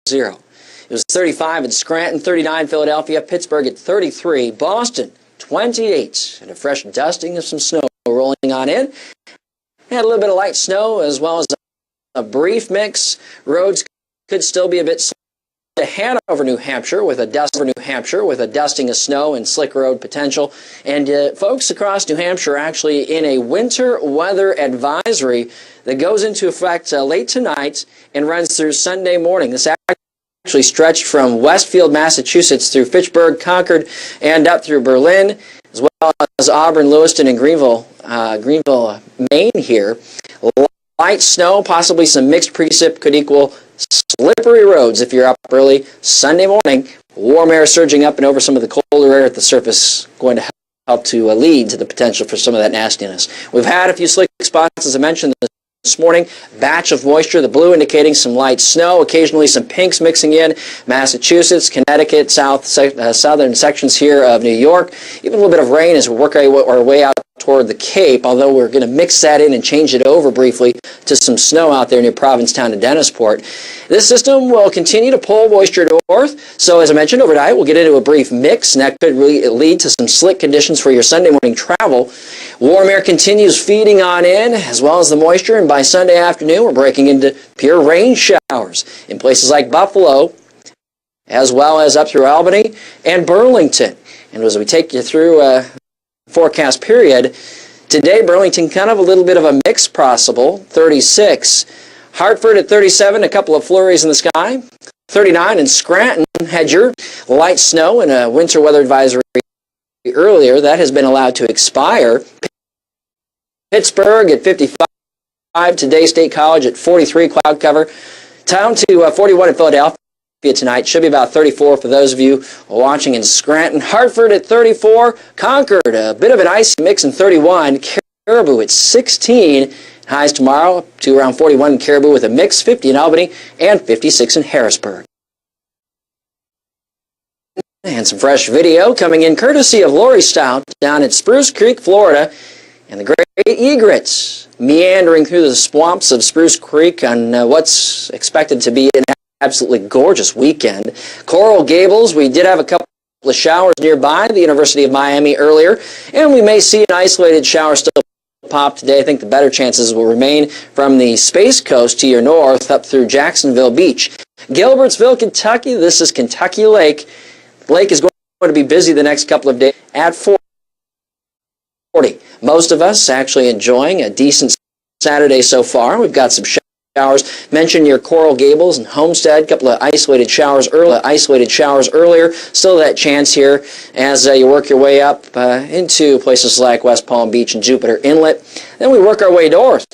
0. It was 35 in Scranton, 39 Philadelphia, Pittsburgh at 33, Boston 28, and a fresh dusting of some snow rolling on in. Had a little bit of light snow as well as a brief mix. Roads could still be a bit slow. To Hanover, New Hampshire, with a dusting of snow and slick road potential. And folks across New Hampshire are actually in a winter weather advisory that goes into effect late tonight and runs through Sunday morning. This actually stretched from Westfield, Massachusetts through Fitchburg, Concord, and up through Berlin, as well as Auburn, Lewiston, and Greenville, Maine here. Light snow, possibly some mixed precip, could equal slippery roads if you're up early Sunday morning. Warm air surging up and over some of the colder air at the surface, going to help to lead to the potential for some of that nastiness. We've had a few slick spots, as I mentioned this morning. Batch of moisture, the blue indicating some light snow, occasionally some pinks mixing in. Massachusetts, Connecticut, southern sections here of New York. Even a little bit of rain as we work our way out toward the Cape, although we're going to mix that in and change it over briefly to some snow out there near Provincetown and Dennisport. This system will continue to pull moisture north, so as I mentioned, overnight we'll get into a brief mix, and that could really lead to some slick conditions for your Sunday morning travel. Warm air continues feeding on in, as well as the moisture, and by Sunday afternoon we're breaking into pure rain showers in places like Buffalo, as well as up through Albany and Burlington. And as we take you through forecast period, today Burlington kind of a little bit of a mix possible, 36. Hartford at 37, a couple of flurries in the sky. 39 in Scranton had your light snow and a winter weather advisory earlier. That has been allowed to expire. Pittsburgh at 55, today State College at 43 cloud cover. Down to 41 in Philadelphia tonight. Should be about 34 for those of you watching in Scranton. Hartford at 34. Concord, a bit of an icy mix in 31. Caribou at 16. Highs tomorrow up to around 41 in Caribou with a mix. 50 in Albany and 56 in Harrisburg. And some fresh video coming in courtesy of Lori Stout down at Spruce Creek, Florida. And the great egrets meandering through the swamps of Spruce Creek on what's expected to be an absolutely gorgeous weekend. Coral Gables, we did have a couple of showers nearby the University of Miami earlier, and we may see an isolated shower still pop today. I think the better chances will remain from the Space Coast to your north up through Jacksonville Beach. Gilbertsville, Kentucky, this is Kentucky Lake. Lake is going to be busy the next couple of days at 40. Most of us actually enjoying a decent Saturday so far. We've got some showers. Mentioned your Coral Gables and Homestead, a couple of isolated showers earlier. Still that chance here as you work your way up into places like West Palm Beach and Jupiter Inlet. Then we work our way north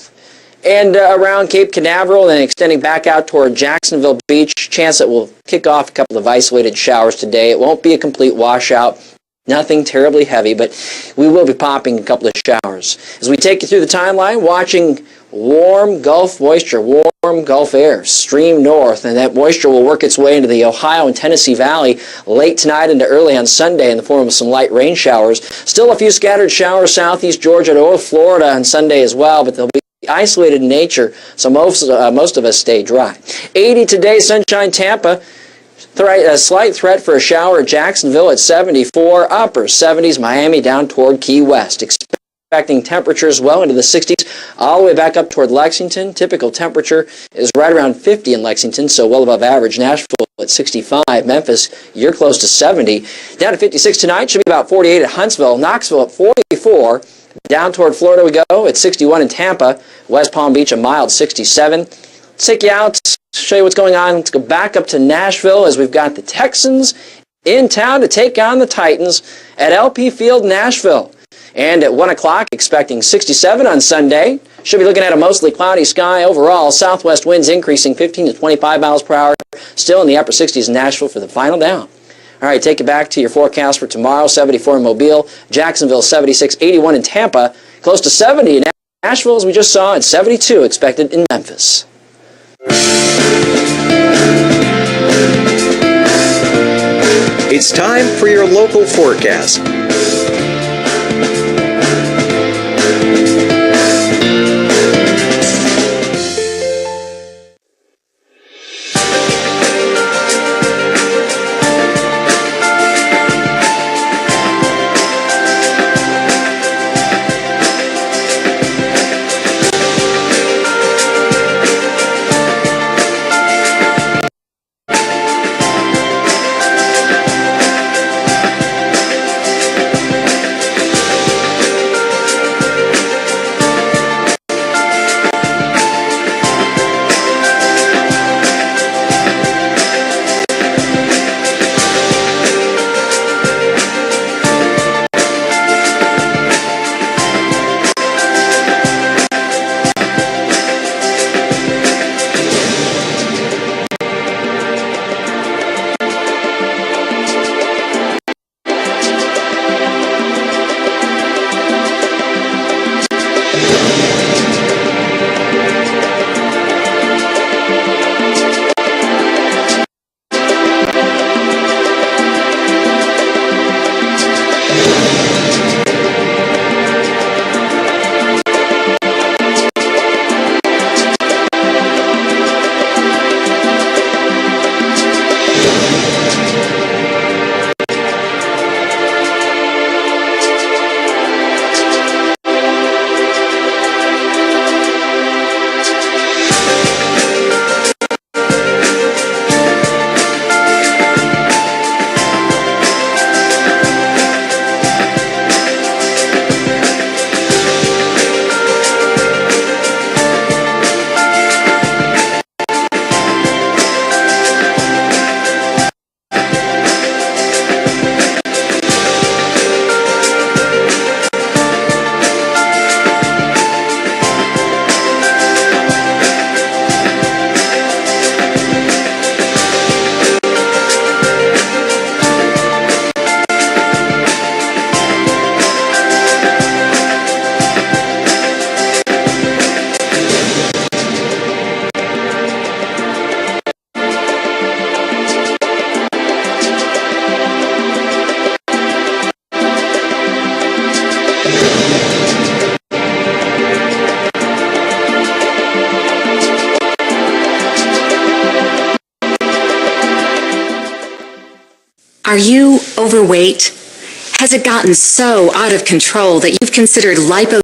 and around Cape Canaveral, then extending back out toward Jacksonville Beach. Chance that we'll kick off a couple of isolated showers today. It won't be a complete washout. Nothing terribly heavy, but we will be popping a couple of showers. As we take you through the timeline, watching warm Gulf moisture, warm Gulf air stream north, and that moisture will work its way into the Ohio and Tennessee Valley late tonight into early on Sunday in the form of some light rain showers. Still a few scattered showers southeast Georgia, North Florida on Sunday as well, but they'll be isolated in nature, so most of us stay dry. 80 today, sunshine Tampa. A slight threat for a shower at Jacksonville at 74, upper 70s, Miami down toward Key West. Expecting temperatures well into the 60s, all the way back up toward Lexington. Typical temperature is right around 50 in Lexington, so well above average. Nashville at 65, Memphis, you're close to 70. Down to 56 tonight, should be about 48 at Huntsville. Knoxville at 44. Down toward Florida we go at 61 in Tampa. West Palm Beach a mild 67. Let's take you out, show you what's going on. Let's go back up to Nashville as we've got the Texans in town to take on the Titans at LP Field, Nashville. And at 1 o'clock, expecting 67 on Sunday. Should be looking at a mostly cloudy sky overall. Southwest winds increasing 15 to 25 miles per hour. Still in the upper 60s in Nashville for the final down. All right, take it back to your forecast for tomorrow. 74 in Mobile, Jacksonville 76, 81 in Tampa, close to 70 in Nashville as we just saw, and 72 expected in Memphis. It's time for your local forecast. Are you overweight? Has it gotten so out of control that you've considered lipo